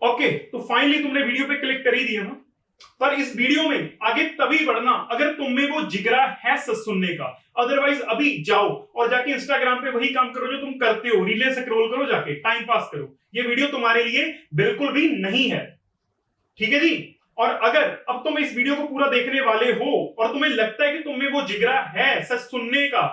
Okay, तो finally तुमने video पे क्लिक कर ही दिया ना। पर इस वीडियो में आगे तभी बढ़ना अगर तुम में वो जिगरा है सच सुनने का। अदरवाइज अभी जाओ और जाके इंस्टाग्राम पे वही काम करो जो तुम करते हो, रीलें स्क्रॉल करो, जाके टाइम पास करो। ये वीडियो तुम्हारे लिए बिल्कुल भी नहीं है, ठीक है जी। और अगर अब तुम इस वीडियो को पूरा देखने वाले हो और तुम्हें लगता है कि तुम में वो जिगरा है सच सुनने का,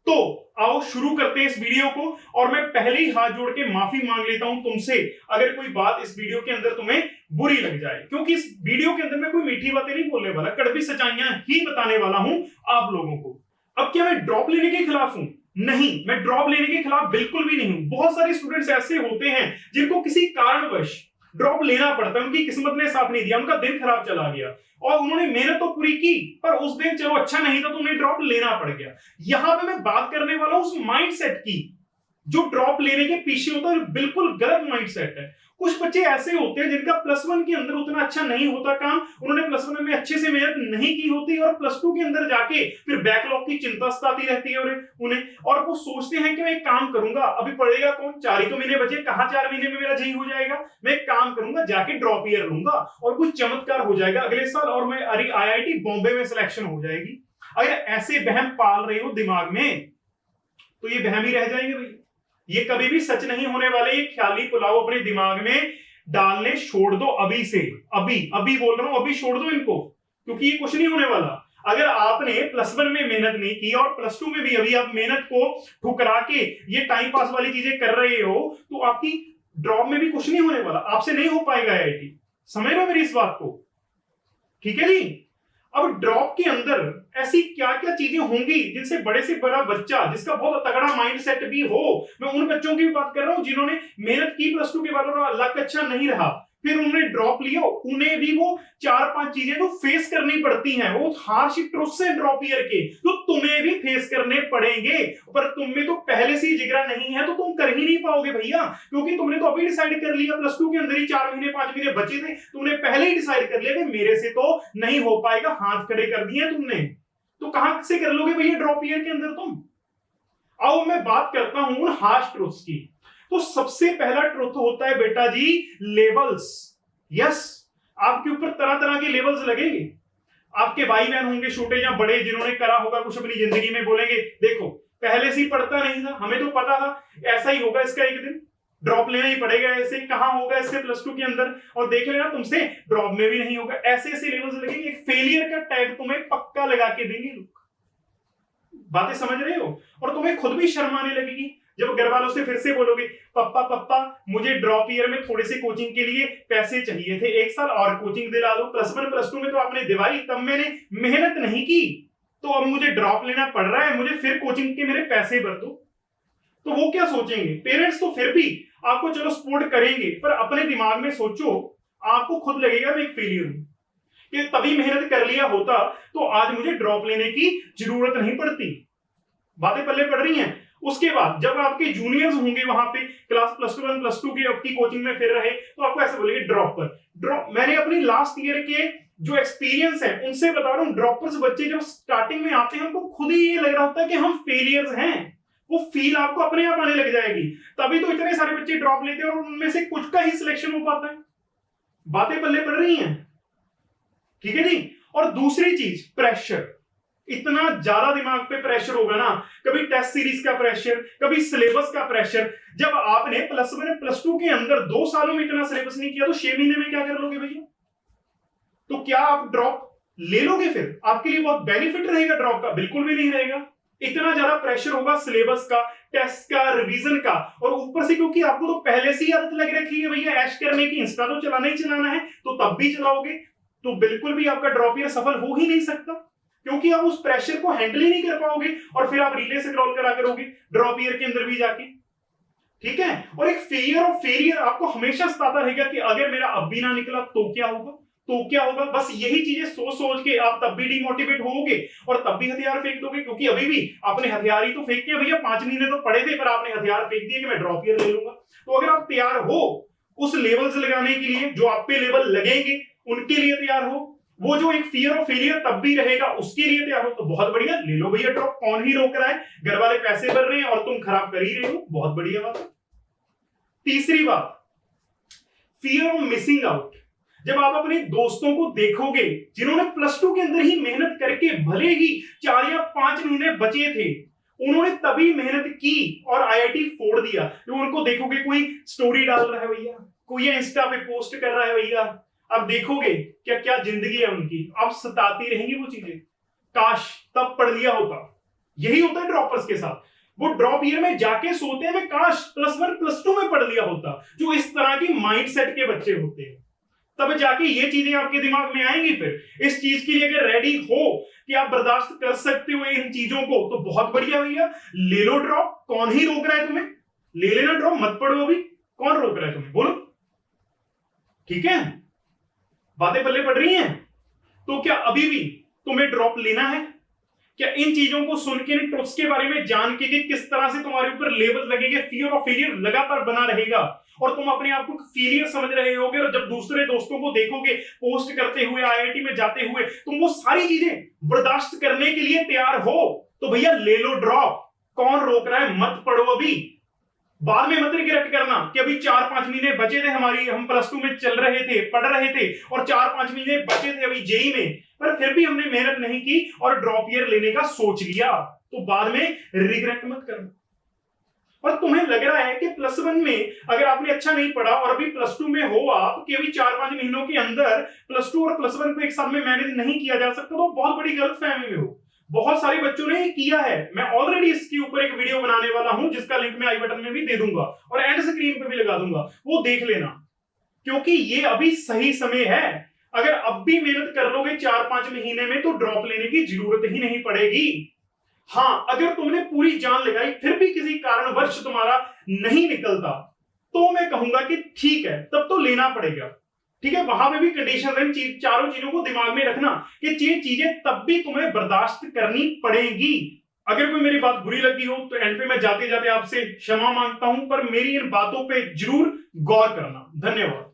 तो आओ शुरू करते हैं इस वीडियो को। और मैं पहले ही हाथ जोड़ के माफी मांग लेता हूं तुमसे अगर कोई बात इस वीडियो के अंदर तुम्हें बुरी लग जाए, क्योंकि इस वीडियो के अंदर मैं कोई मीठी बातें नहीं बोलने वाला, कड़वी सच्चाइयां ही बताने वाला हूं आप लोगों को। अब क्या मैं ड्रॉप लेने के खिलाफ हूं? नहीं, मैं ड्रॉप लेने के खिलाफ बिल्कुल भी नहीं हूं। बहुत सारे स्टूडेंट्स ऐसे होते हैं जिनको किसी कारणवश ड्रॉप लेना पड़ता है, उनकी किस्मत ने साथ नहीं दिया, उनका दिन खराब चला गया और उन्होंने मेहनत तो पूरी की पर उस दिन चलो अच्छा नहीं था तो उन्हें ड्रॉप लेना पड़ गया। यहां पे मैं बात करने वाला हूं उस माइंडसेट की जो ड्रॉप लेने के पीछे होता है, बिल्कुल गलत माइंडसेट है। कुछ बच्चे ऐसे होते हैं जिनका +1 के अंदर उतना अच्छा नहीं होता काम, उन्होंने +1 में अच्छे से मेहनत नहीं की होती और +2 के अंदर जाके फिर बैकलॉग की चिंता सताती रहती है उन्हें, और वो सोचते हैं कि मैं एक काम करूंगा, अभी पढ़ेगा कौन, 4 ही तो महीने बचे, कहां 4 महीने में मेरा जी हो जाएगा, मैं एक काम करूंगा जाके ड्रॉप ईयर लूंगा और कुछ चमत्कार हो जाएगा अगले साल और मैं IIT बॉम्बे में सिलेक्शन हो जाएगी। अगर ऐसे वहम पाल रहे हो दिमाग में तो ये वहम ही रह जाएंगे भाई, ये कभी भी सच नहीं होने वाले। ये ख्याली पुलाव अपने दिमाग में डालने छोड़ दो अभी से, अभी बोल रहा हूं, अभी छोड़ दो इनको, क्योंकि ये कुछ नहीं होने वाला। अगर आपने +1 में मेहनत नहीं की और +2 में भी अभी आप मेहनत को ठुकरा के ये टाइम पास वाली चीजें कर रहे हो तो आपकी ड्रॉप में भी कुछ नहीं होने वाला, आपसे नहीं हो पाएगा IIT। समझ रहे हो मेरी इस बात को? ठीक है जी। अब ड्रॉप के अंदर ऐसी क्या क्या चीजें होंगी जिनसे बड़े से बड़ा बच्चा जिसका बहुत तगड़ा माइंडसेट भी हो, मैं उन बच्चों की भी बात कर रहा हूं जिन्होंने मेहनत की +2 के बाद और लक अच्छा नहीं रहा, फिर उन्होंने ड्रॉप लिया, उन्हें भी वो 4-5 चीजें तो फेस करनी पड़ती हैं, वो हार्श ट्रुथ्स हैं ड्रॉप ईयर के, तो तुम्हें भी फेस करने पड़ेंगे। पर तुम में तो पहले से ही जिगरा नहीं है तो तुम कर ही नहीं पाओगे भैया, क्योंकि तुमने तो अभी डिसाइड कर लिया, +2 के अंदर ही 4 महीने 5 महीने बचे थे, तुमने पहले ही डिसाइड कर लिया कि मेरे से तो नहीं हो पाएगा, हाथ खड़े कर दिए तुमने, तो कहां से कर लोगे भैया ड्रॉप ईयर के अंदर तुम? आओ मैं बात करता हूं हार्श ट्रुथ्स की। तो सबसे पहला ट्रुथ होता है बेटा जी लेवल्स। यस, आपके ऊपर तरह तरह के लेवल्स लगेंगे। आपके भाई बहन होंगे छोटे या बड़े जिन्होंने करा होगा कुछ अपनी जिंदगी में, बोलेंगे देखो पहले से ही पढ़ता नहीं था, हमें तो पता था ऐसा ही होगा, इसका एक दिन ड्रॉप लेना ही पड़ेगा, ऐसे कहां होगा इससे +2 के अंदर, और देख लेना तुमसे ड्रॉप में भी नहीं होगा। ऐसे ऐसे लेवल्स लगेंगे, एक फेलियर का टैग तुम्हें पक्का लगा के देंगे लोग। बातें समझ रहे हो? और तुम्हें खुद भी शर्म आने लगेगी जब घर वालों से फिर से बोलोगे पप्पा मुझे ड्रॉप ईयर में थोड़े से कोचिंग के लिए पैसे चाहिए थे, 1 साल और कोचिंग दिला दो। +1 +2 में तो आपने दिवाई, तब मैंने मेहनत नहीं की, तो अब मुझे ड्रॉप लेना पड़ रहा है, मुझे फिर कोचिंग के मेरे पैसे भर दो। तो वो क्या सोचेंगे? पेरेंट्स तो फिर भी आपको चलो सपोर्ट करेंगे, पर अपने दिमाग में सोचो, आपको खुद लगेगा मैं एक फेलियर हूं, कि तभी मेहनत कर लिया होता तो आज मुझे ड्रॉप लेने की जरूरत नहीं पड़ती। बातें पल्ले पड़ रही हैं? उसके बाद जब आपके जूनियर्स होंगे वहां पे क्लास +1 +2 के आपकी कोचिंग में फिर रहे, तो आपको ऐसे बोलेंगे ड्रॉपर। मैंने अपनी लास्ट ईयर के जो एक्सपीरियंस है उनसे बता रहा हूं, ड्रॉपर्स बच्चे जब स्टार्टिंग में आते हैं उनको खुद ही ये लग रहा होता है कि हम फेलियर्स हैं, वो फील आपको अपने आप आने लग जाएगी, तभी तो इतने सारे बच्चे ड्रॉप लेते हैं और उनमें से कुछ का ही सिलेक्शन हो पाता है। बातें पल्ले पड़ रही हैं? ठीक है जी। और दूसरी चीज प्रेशर, इतना ज्यादा दिमाग पे प्रेशर होगा ना, कभी टेस्ट सीरीज का प्रेशर, कभी सिलेबस का प्रेशर। जब आपने +1 +2 के अंदर 2 सालों में इतना सिलेबस नहीं किया तो 6 महीने में क्या कर लोगे भैया? तो क्या आप ड्रॉप ले लोगे? फिर आपके लिए बहुत बेनिफिट रहेगा ड्रॉप का? बिल्कुल भी नहीं रहेगा। इतना ज्यादा प्रेशर होगा सिलेबस का, टेस्ट का, रिवीजन का, और ऊपर से क्योंकि आपको तो पहले से ही आदत लग रखी है भैया ऐश करने की, इंस्टा तो चलाना ही चलाना है, तो तब भी चलाओगे, तो बिल्कुल भी आपका ड्रॉप ईयर सफल हो ही नहीं सकता, क्योंकि आप उस प्रेशर को हैंडल ही नहीं कर पाओगे और फिर आप रीले स्क्रॉल करा करोगे ड्रॉप ईयर के अंदर भी जाके। ठीक है। और एक फेलियर ऑफ फेलियर आपको हमेशा सताता रहेगा कि अगर मेरा अब भी ना निकला तो क्या होगा, तो क्या होगा। बस यही चीजें सोच सोच के आप तब भी डिमोटिवेट होगे और तब भी हथियार फेंक दोगे, क्योंकि अभी भी आपने हथियार ही तो फेंक दिया भैया। 5 महीने तो पड़े थे पर आपने हथियार फेंक दिया कि मैं ड्रॉप ईयर ले लूंगा। तो अगर आप तैयार हो उस लेवल्स लगाने के लिए, जो आप पे लेवल लगेंगे उनके लिए तैयार हो, वो जो एक फियर ऑफ फेलियर तब भी रहेगा उसके लिए तैयार हो, तो बहुत बढ़िया, ले लो भैया ड्रॉप। कौन ही रोक रहा है? घर वाले पैसे भर रहे हैं और तुम खराब कर ही रहे हो, बहुत बढ़िया बात। तीसरी बात, फियर ऑफ मिसिंग आउट। जब आप अपने दोस्तों को देखोगे जिन्होंने प्लस टू के अंदर ही मेहनत करके भले ही 4 या 5 महीने बचे थे, उन्होंने तभी मेहनत की और आईआईटी फोड़ दिया। तो उनको देखोगे कोई स्टोरी डाल रहा है भैया, कोई इंस्टा पे पोस्ट कर रहा है भैया, अब देखोगे क्या क्या जिंदगी है उनकी, अब सताती रहेंगी वो चीजें। काश तब पढ़ लिया होता। यही होता है ड्रॉपर्स के साथ, वो ड्रॉप ईयर में जाके सोते हैं मैं काश +1 +2 में पढ़ लिया होता। जो इस तरह की माइंडसेट के बच्चे होते हैं, तब जाके ये चीजें आपके दिमाग में आएंगी। फिर इस चीज के लिए अगर रेडी हो कि आप बर्दाश्त कर सकते हो इन चीजों को, तो बहुत बढ़िया भैया, ले लो ड्रॉप। कौन ही रोक रहा है तुम्हें? ले लेना ड्रॉप, मत पढ़ो अभी। कौन रोक रहा है तुम्हें? बोलो। ठीक है, बातें पल्ले पड़ रही हैं। तो क्या अभी भी तुम्हें ड्रॉप लेना है? क्या इन चीजों को सुन के, इन ट्रुथ्स के बारे में जान के कि किस तरह से तुम्हारे ऊपर लेबल लगेंगे, फियर ऑफ फेलियर लगातार बना रहेगा और तुम अपने आप को फेलियर समझ रहे होगे, और जब दूसरे दोस्तों को देखोगे पोस्ट करते हुए, आईआईटी में जाते हुए, तुम वो सारी चीजें बर्दाश्त करने के लिए तैयार हो, तो भैया ले लो ड्रॉप। कौन रोक रहा है? मत पढ़ो अभी। बाद में मत रिग्रेट करना कि अभी 4-5 महीने बचे थे हमारी, हम +2 में चल रहे थे, पढ़ रहे थे, और 4-5 महीने बचे थे अभी जेई में, पर फिर भी हमने मेहनत नहीं की और ड्रॉप ईयर लेने का सोच लिया। तो बाद में रिग्रेट मत करना। और तुम्हें लग रहा है कि +1 में अगर आपने अच्छा नहीं पढ़ा और अभी +2 में हो आप, कि अभी 4-5 महीनों के अंदर +2 और +1 को एक साथ में मैनेज नहीं किया जा सकता, तो बहुत बड़ी गलतफहमी में हो। बहुत सारे बच्चों ने ये किया है। मैं ऑलरेडी इसके ऊपर एक वीडियो बनाने वाला हूं, जिसका लिंक मैं आई बटन में भी दे दूंगा और एंड स्क्रीन पे भी लगा दूंगा, वो देख लेना, क्योंकि ये अभी सही समय है। अगर अब भी मेहनत कर लोगे 4-5 महीने में, तो ड्रॉप लेने की जरूरत ही नहीं पड़ेगी। हाँ, अगर तुमने पूरी जान लगाई फिर भी किसी कारणवश तुम्हारा नहीं निकलता, तो मैं कहूंगा कि ठीक है, तब तो लेना पड़ेगा। ठीक है, वहां पे भी कंडीशन है, चारों चीजों को दिमाग में रखना कि ये चीजें तब भी तुम्हें बर्दाश्त करनी पड़ेगी। अगर कोई मेरी बात बुरी लगी हो तो एंड पे मैं जाते जाते आपसे क्षमा मांगता हूं, पर मेरी इन बातों पे जरूर गौर करना। धन्यवाद।